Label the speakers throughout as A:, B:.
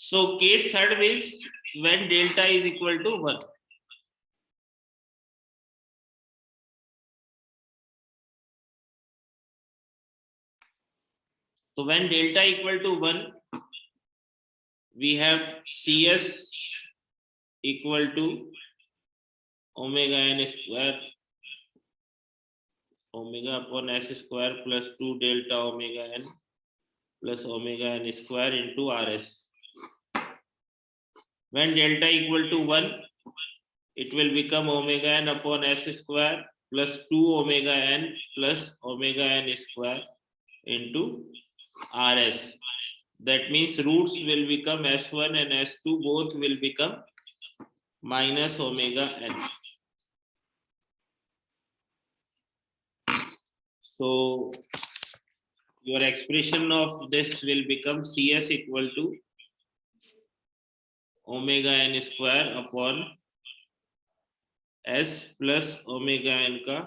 A: So case third is when delta is equal to 1. So when delta equal to 1, we have CS equal to omega n square, omega upon s square plus 2 delta omega n plus omega n square into Rs. When delta equal to 1, it will become omega n upon s square plus 2 omega n plus omega n square into Rs. That means roots will become S1 and S2, both will become minus omega n. So your expression of this will become CS equal to omega n square upon S plus omega n ka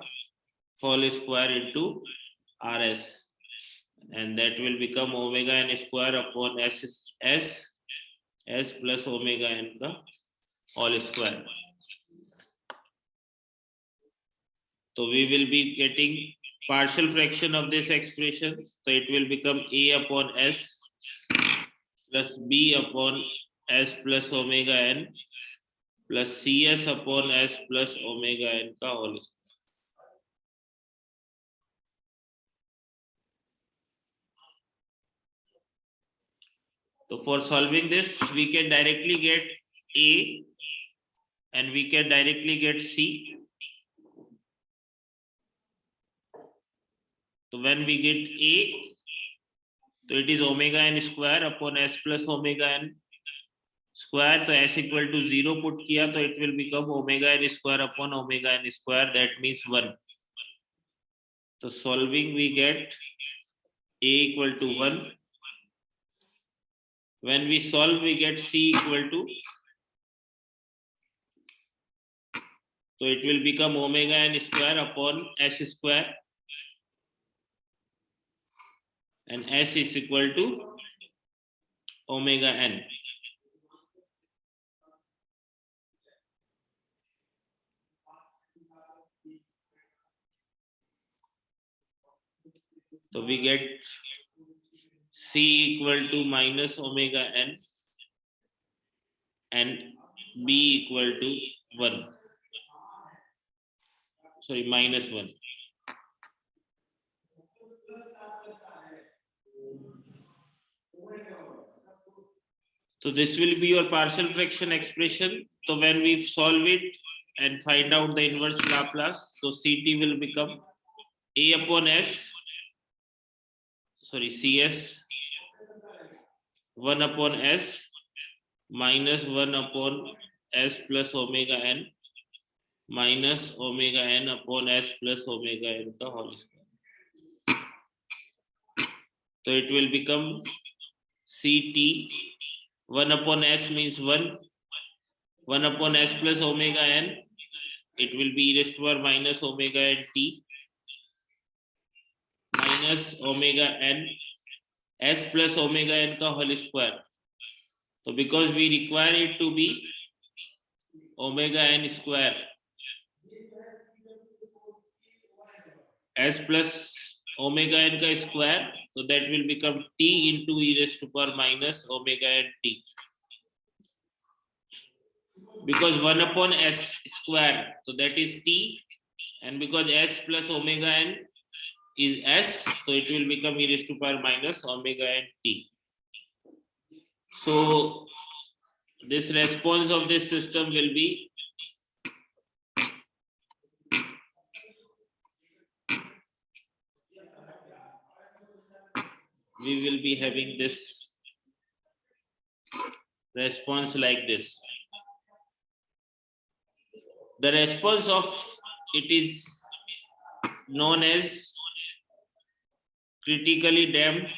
A: whole square into Rs. And that will become omega n square upon S plus omega n ka whole square. So we will be getting partial fraction of this expression. So it will become A upon S plus B upon S plus omega n plus CS upon S plus omega n ka whole square. So for solving this, we can directly get A and we can directly get C. So when we get A, so it is omega n square upon S plus omega n square. So S equal to 0 put kiya, so it will become omega n square upon omega n square. That means 1. So solving, we get A equal to 1. When we solve, we get C equal to, so it will become omega n square upon S square, and S is equal to omega n. So we get C equal to minus omega n and B equal to 1. Sorry, minus 1. So this will be your partial fraction expression. So when we solve it and find out the inverse Laplace, so CT will become A upon S, sorry, CS 1 upon S minus 1 upon S plus omega n minus omega n upon S plus omega n the whole square. So it will become CT 1 upon S means 1 upon S plus omega n, it will be e raised to power minus omega n t minus omega n S plus omega n ka whole square. So because we require it to be omega n square, S plus omega n ka square, so that will become t into e raised to power minus omega n t. Because 1 upon S square, so that is t, and because S plus omega n is S, so it will become e raised to power minus omega n t. So this response of this system will be we will be having this response like this. The response of it is known as critically damped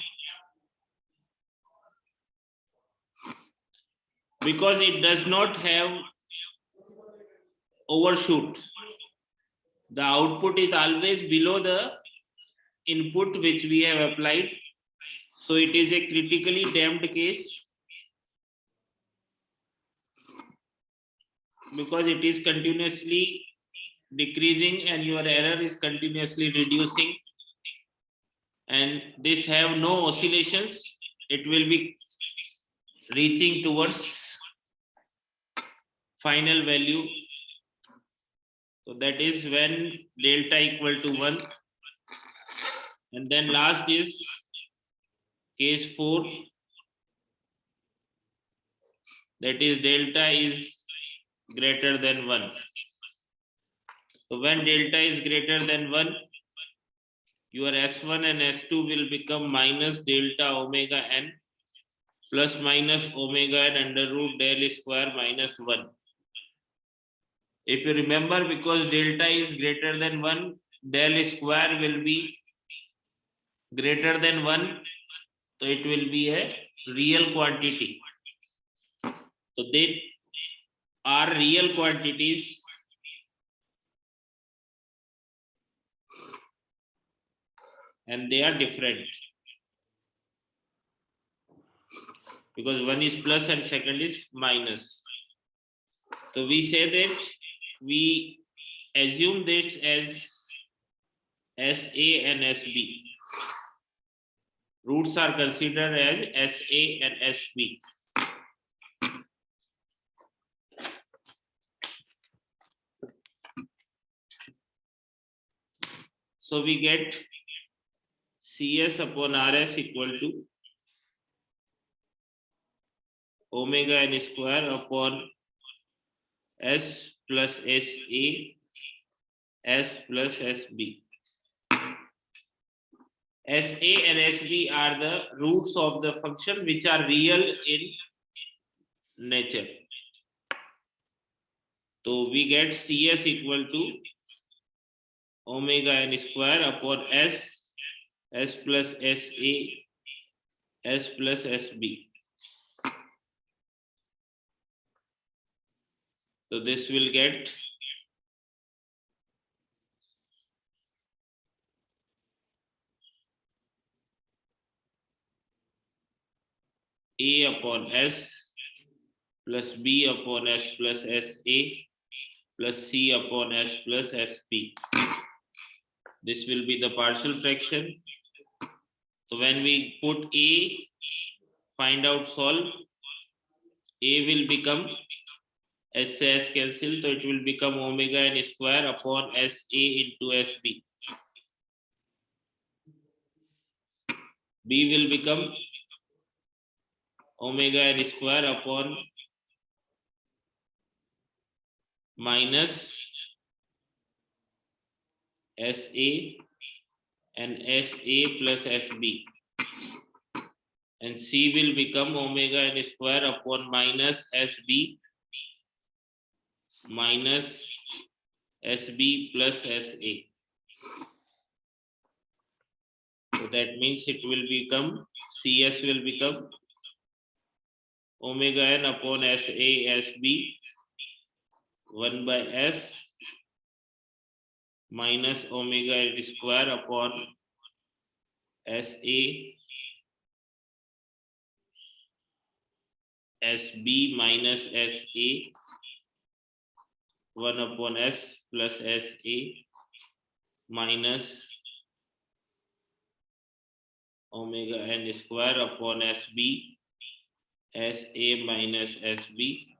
A: because it does not have overshoot. The output is always below the input which we have applied. So it is a critically damped case. because it is continuously decreasing and your error is continuously reducing, and this have no oscillations, it will be reaching towards final value. So that is when delta equal to 1. And then last is case 4, that is delta is greater than 1. So when delta is greater than 1, your S1 and S2 will become minus delta omega n plus minus omega n under root del square minus 1. If you remember, because delta is greater than 1, del square will be greater than 1, so it will be a real quantity. So they are real quantities, and they are different because one is plus and second is minus. So we say that we assume this as SA and SB. Roots are considered as SA and SB. So we get CS upon RS equal to omega n square upon S plus SA, S plus SB. SA and SB are the roots of the function which are real in nature. So we get CS equal to omega n square upon S, S plus SA, S plus SB. So this will get A upon S plus B upon S plus SA plus C upon S plus SP. This will be the partial fraction. So when we put A, find out solve, A will become S cancel, so it will become omega n square upon SA into SB. B will become omega n square upon minus SA and SA plus SB, and C will become omega n square upon minus SB minus SB plus SA. So that means it will become, CS will become omega n upon SA SB 1 by S minus omega n square upon SA SB minus SA 1 upon S plus SA minus omega n square upon SB SA minus SB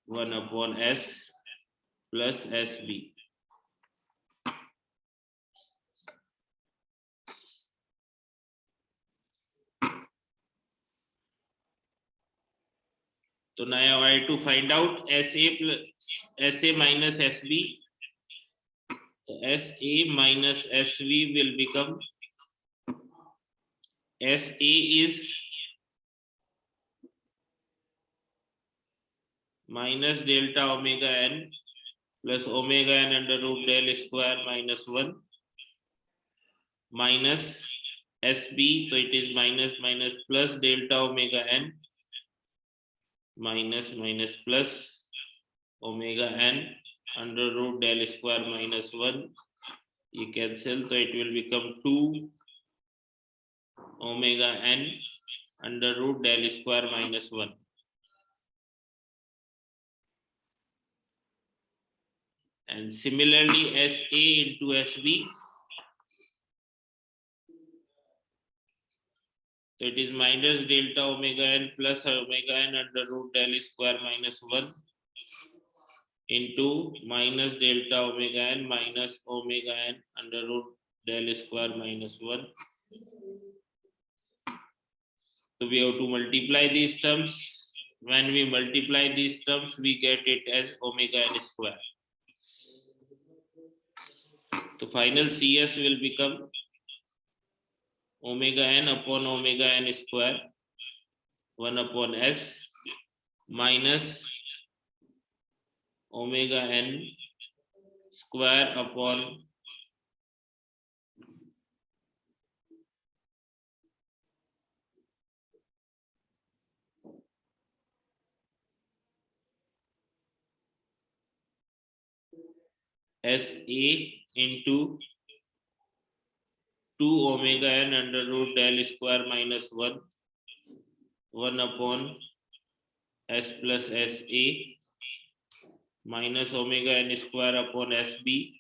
A: 1 upon S plus SB. So now I have to find out SA minus SB. So SA minus SV will become, SA is minus delta omega n plus omega n under root del square minus 1 minus SB, so it is minus minus plus delta omega n minus minus plus omega n under root del square minus 1. You cancel, so it will become 2 omega n under root del square minus 1. And similarly, SA into SB. So it is minus delta omega n plus omega n under root del square minus 1 into minus delta omega n minus omega n under root del square minus 1. So we have to multiply these terms. When we multiply these terms, we get it as omega n square. The final CS will become omega n upon omega n square 1 upon S minus omega n square upon SA into 2 omega n under root del square minus 1 upon S plus SA minus omega n square upon SB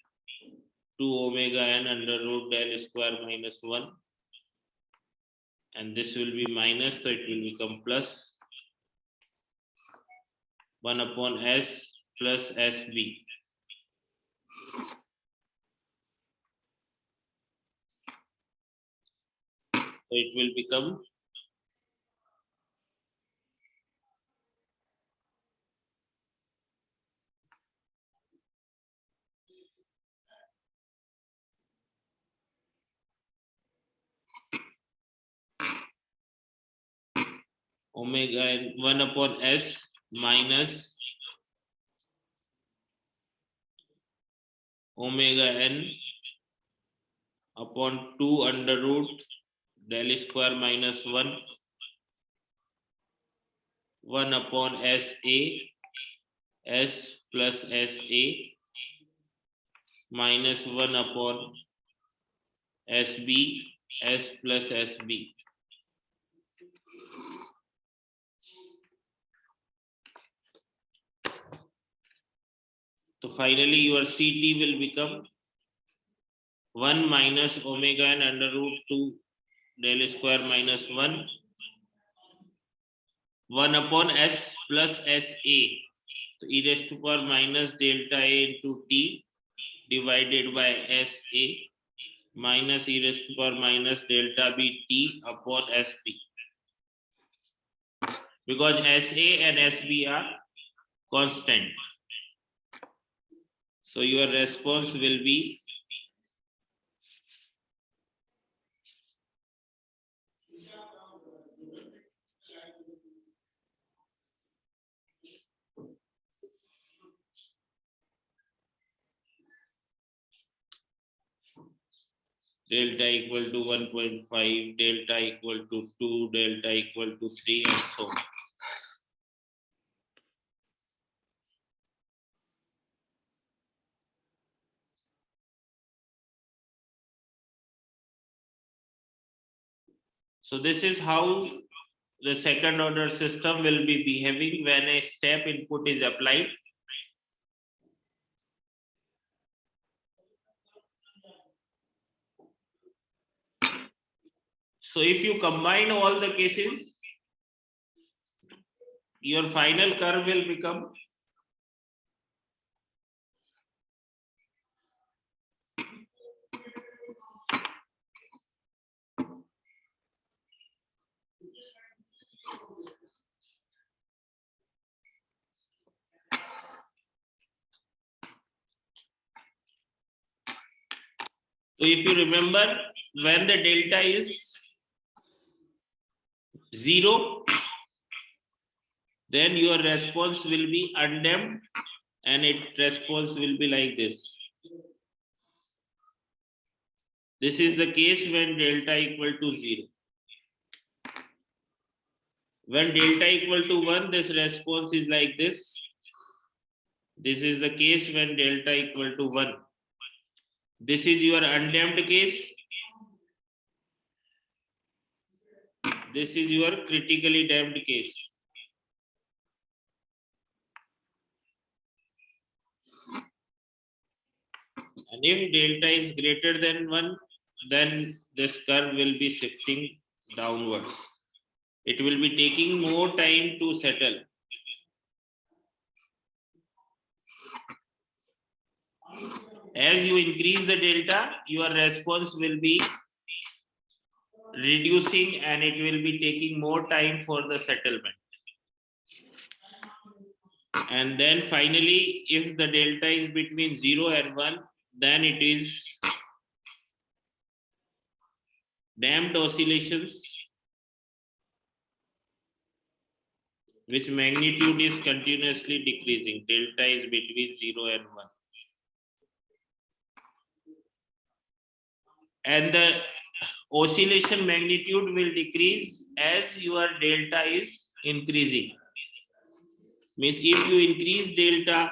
A: 2 omega n under root del square minus 1, and this will be minus, so it will become plus 1 upon S plus SB. So it will become omega n 1 upon S minus omega n upon 2 under root del square minus 1 upon SA S plus SA minus 1 upon SB S plus SB. So finally your CT will become 1 minus omega n under root 2 del square minus 1 upon S plus SA. So e raised to power minus delta A into T divided by SA minus e raised to power minus delta B T upon SB. Because SA and SB are constant. So your response will be delta equal to 1.5, delta equal to 2, delta equal to 3, and so on. So this is how the second order system will be behaving when a step input is applied. So if you combine all the cases, your final curve will become so if you remember, when the delta is 0, then your response will be undamped and its response will be like this. This is the case when delta equal to 0. When delta equal to 1, this response is like this. This is the case when delta equal to 1. This is your undamped case. This is your critically damped case. And if delta is greater than 1, then this curve will be shifting downwards. It will be taking more time to settle. As you increase the delta, your response will be reducing and it will be taking more time for the settlement. And then finally, if the delta is between 0 and 1, then it is damped oscillations, which magnitude is continuously decreasing. Delta is between 0 and 1. And the oscillation magnitude will decrease as your delta is increasing. Means if you increase delta,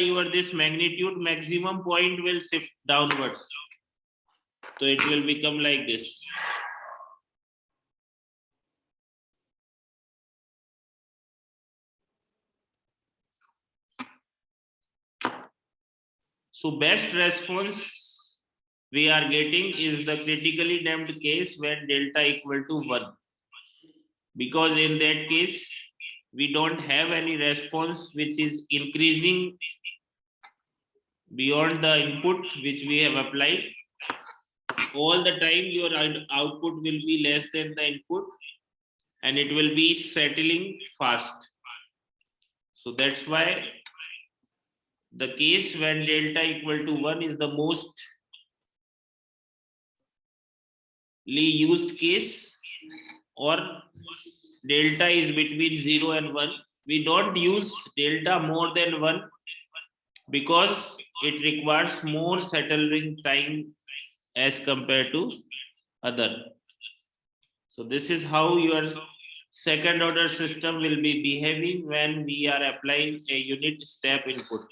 A: your this magnitude maximum point will shift downwards. So it will become like this. So best response we are getting is the critically damped case when delta equal to 1. Because in that case, we don't have any response which is increasing beyond the input which we have applied. All the time your output will be less than the input and it will be settling fast. So that's why the case when delta equal to 1 is the mostly used case, or delta is between 0 and 1. We don't use delta more than 1 because it requires more settling time as compared to other. So this is how your second order system will be behaving when we are applying a unit step input.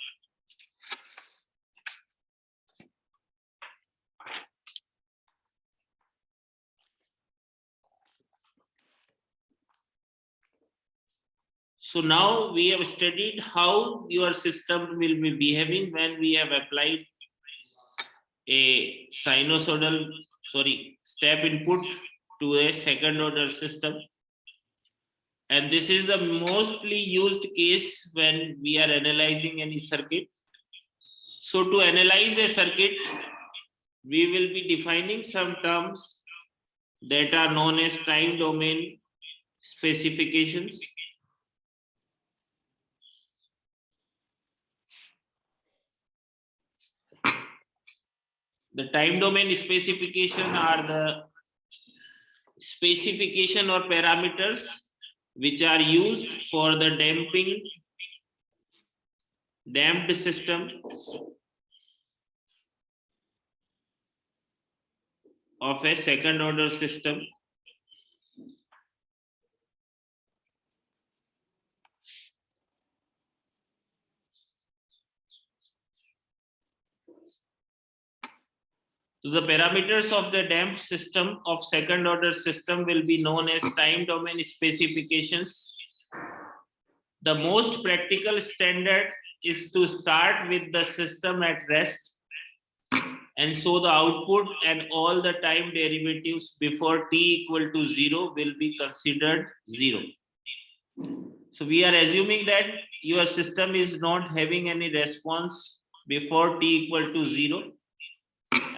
A: So now we have studied how your system will be behaving when we have applied a step input to a second order system. And this is the mostly used case when we are analyzing any circuit. So to analyze a circuit, we will be defining some terms that are known as time domain specifications. The time domain specification are the specification or parameters which are used for the damped system of a second order system. So the parameters of the damped system of second order system will be known as time domain specifications. The most practical standard is to start with the system at rest, and so the output and all the time derivatives before t equal to 0 will be considered 0. So we are assuming that your system is not having any response before t equal to 0,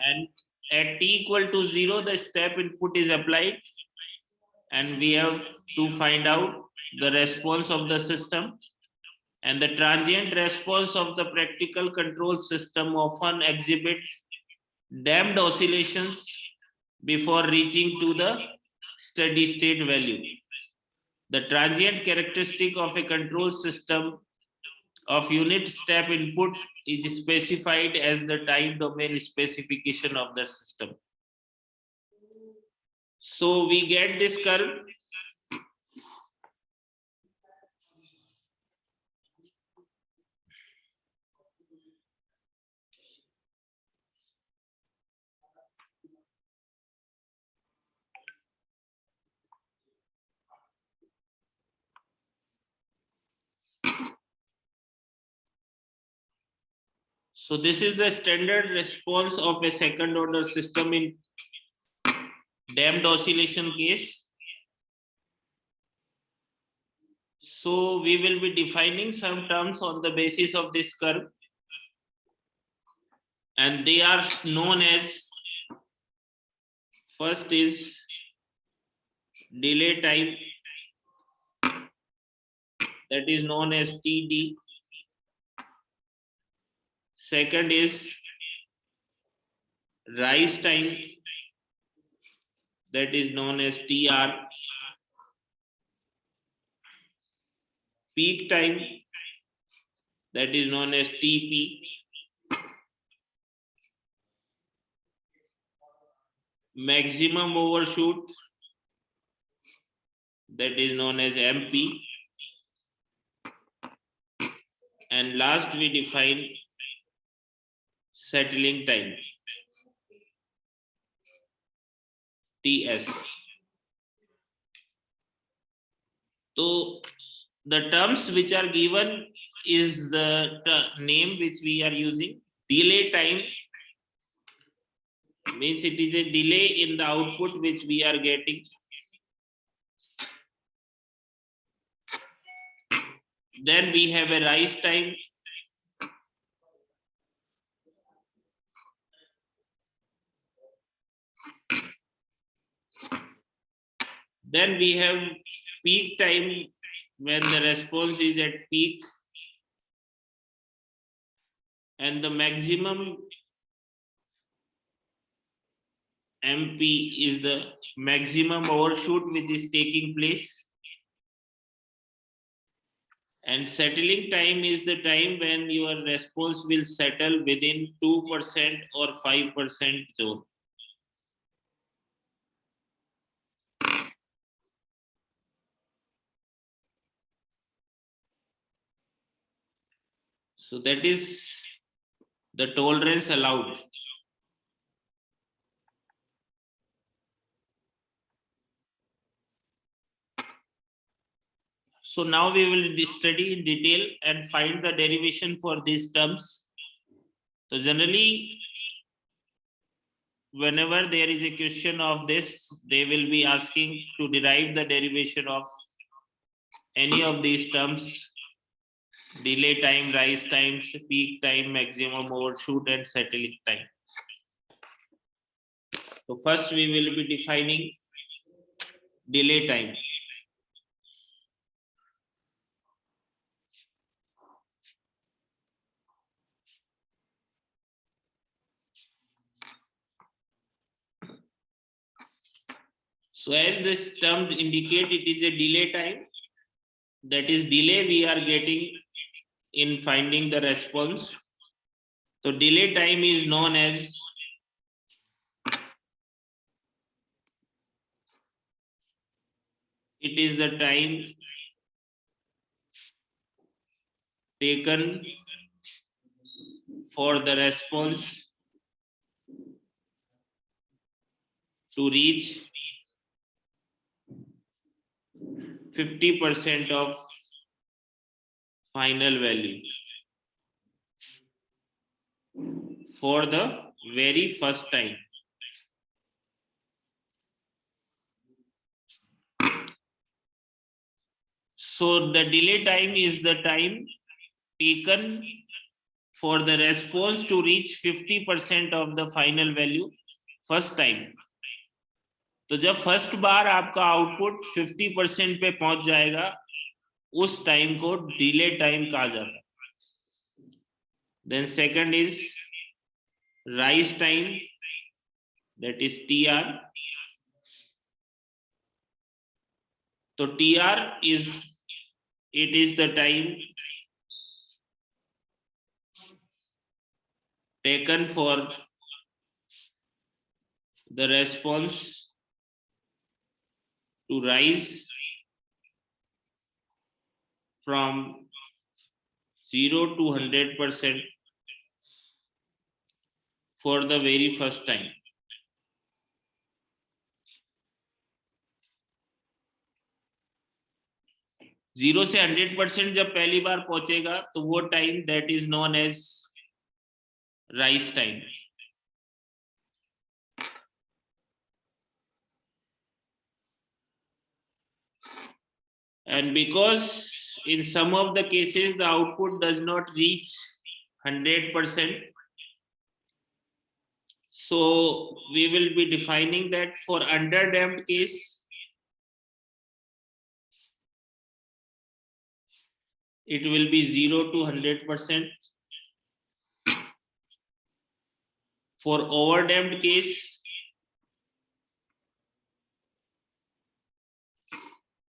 A: and at t equal to 0 the step input is applied and we have to find out the response of the system. And the transient response of the practical control system often exhibit damped oscillations before reaching to the steady state value. The transient characteristic of a control system of unit step input is specified as the time domain specification of the system. So we get this curve. So this is the standard response of a second order system in damped oscillation case. So we will be defining some terms on the basis of this curve, and they are known as, first is delay time, that is known as TD. Second is rise time, that is known as TR. Peak time, that is known as TP. Maximum overshoot, that is known as MP. And last we define settling time, TS. So the terms which are given is the name which we are using. Delay time means it is a delay in the output which we are getting. Then we have a rise time. Then we have peak time, when the response is at peak. And the maximum MP is the maximum overshoot which is taking place. And settling time is the time when your response will settle within 2% or 5% zone. So that is the tolerance allowed. So now we will study in detail and find the derivation for these terms. So generally, whenever there is a question of this, they will be asking to derive the derivation of any of these terms: delay time, rise times, peak time, maximum overshoot, and settling time. So first we will be defining delay time. So as this term indicate, it is a delay time. That is delay we are getting in finding the response. So delay time is known as it is the time taken for the response to reach 50% of final value for the very first time. So the delay time is the time taken for the response to reach 50% of the final value first time. तो जब first बार आपका output 50% पे पहुंच जाएगा, उस time को delay time कहा जाता है. Then second is rise time, that is TR. So TR is, it is the time taken for the response to rise from 0 to 100% for the very first time. Zero से 100% जब पहली बार पहुंचेगा तो वो time that is known as rise time. And because in some of the cases the output does not reach 100%, so we will be defining that for underdamped case, it will be 0 to 100%. For overdamped case,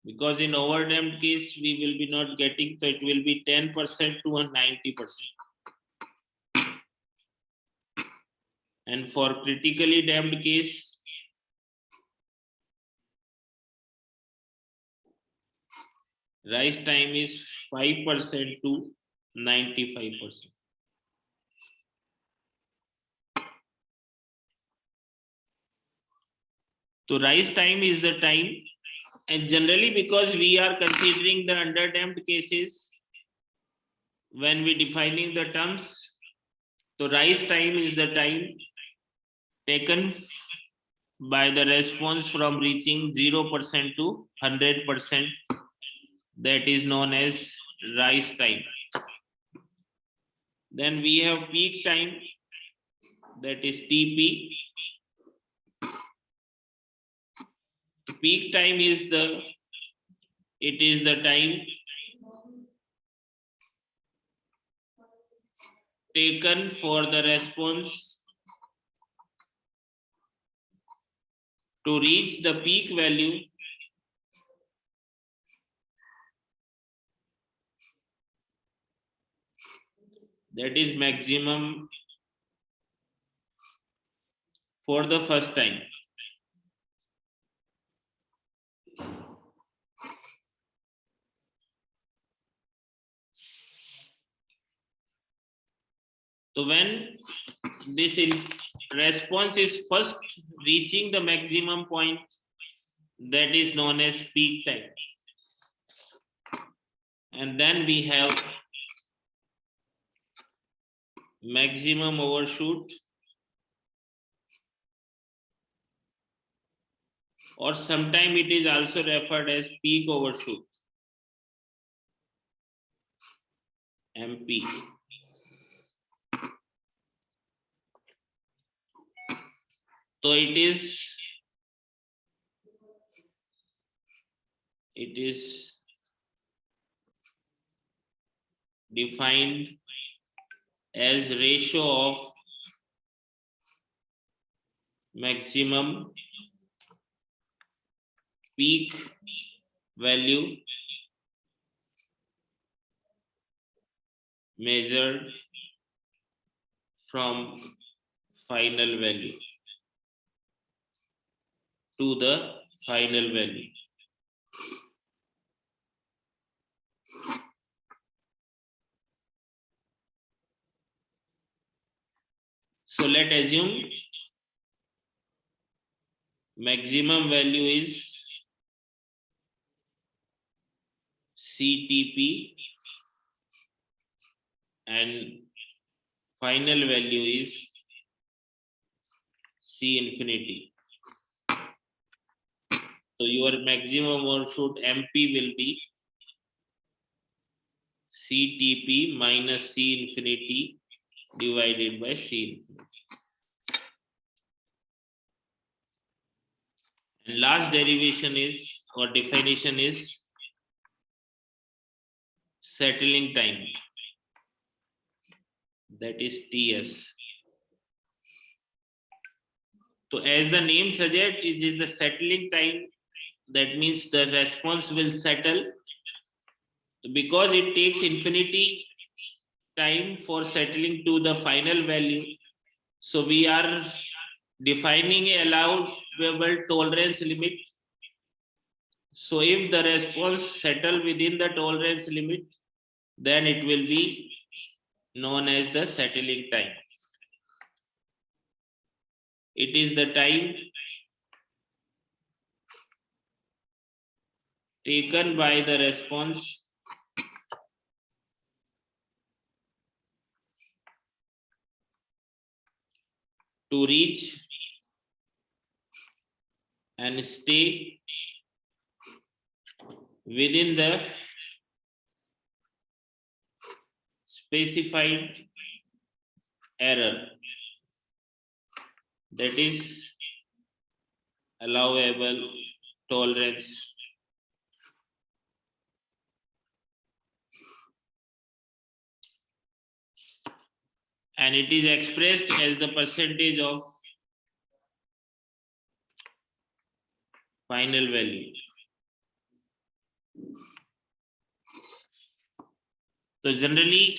A: because in overdamped case we will be not getting, so it will be 10% to 90%. And for critically damped case, rise time is 5% to 95%. So rise time is the time, and generally because we are considering the underdamped cases when we defining the terms, so rise time is the time taken by the response from reaching 0% to 100%. That is known as rise time. Then we have peak time, that is TP. Peak time is the time taken for the response to reach the peak value that is maximum for the first time. So when this response is first reaching the maximum point, that is known as peak time. And then we have maximum overshoot, or sometimes it is also referred as peak overshoot, MP. So it is defined as ratio of maximum peak value measured from final value to the final value. So let's assume maximum value is CTP and final value is C infinity. So your maximum overshoot MP will be CTP minus C infinity divided by C infinity. And last derivation is, or definition is, settling time, that is TS. So as the name suggests, it is the settling time. That means the response will settle because it takes infinity time for settling to the final value. So we are defining a allowable tolerance limit. So if the response settle within the tolerance limit, then it will be known as the settling time. It is the time taken by the response to reach and stay within the specified error, that is allowable tolerance. And it is expressed as the percentage of final value. So generally,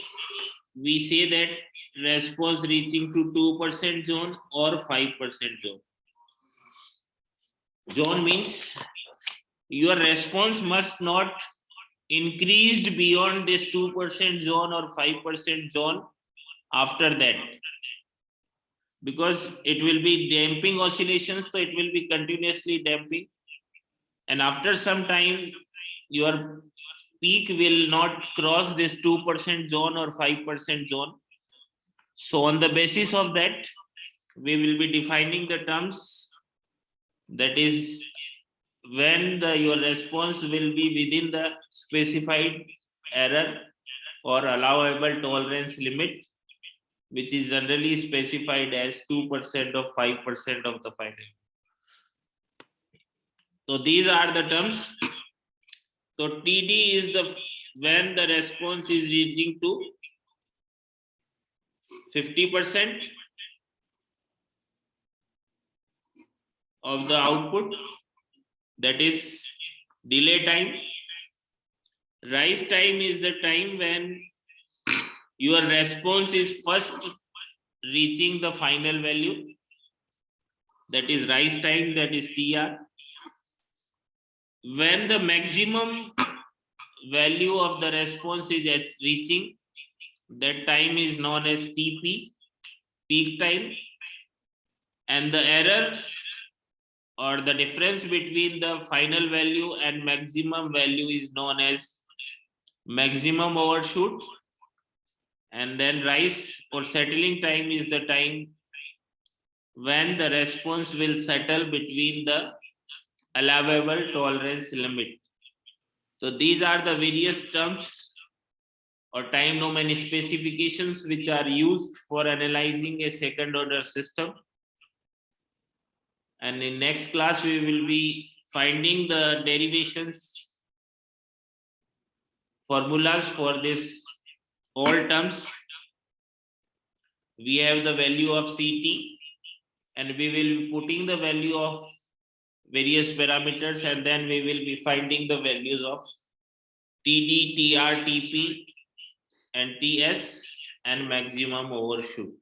A: we say that response reaching to 2% zone or 5% zone. Zone means your response must not increased beyond this 2% zone or 5% zone after that, because it will be damping oscillations, so it will be continuously damping, and after some time your peak will not cross this 2% zone or 5% zone. So on the basis of that, we will be defining the terms, that is when your response will be within the specified error or allowable tolerance limit, which is generally specified as 2% or 5% of the final. So these are the terms. So TD is the when the response is reaching to 50% of the output, that is delay time. Rise time is the time when your response is first reaching the final value, that is rise time, that is TR. When the maximum value of the response is at reaching, that time is known as TP, peak time, and the error or the difference between the final value and maximum value is known as maximum overshoot. And then rise or settling time is the time when the response will settle between the allowable tolerance limit. So these are the various terms or time domain specifications which are used for analyzing a second order system. And in next class, we will be finding the derivations, formulas for this all terms. We have the value of CT, and we will be putting the value of various parameters, and then we will be finding the values of TD, TR, TP, and TS, and maximum overshoot.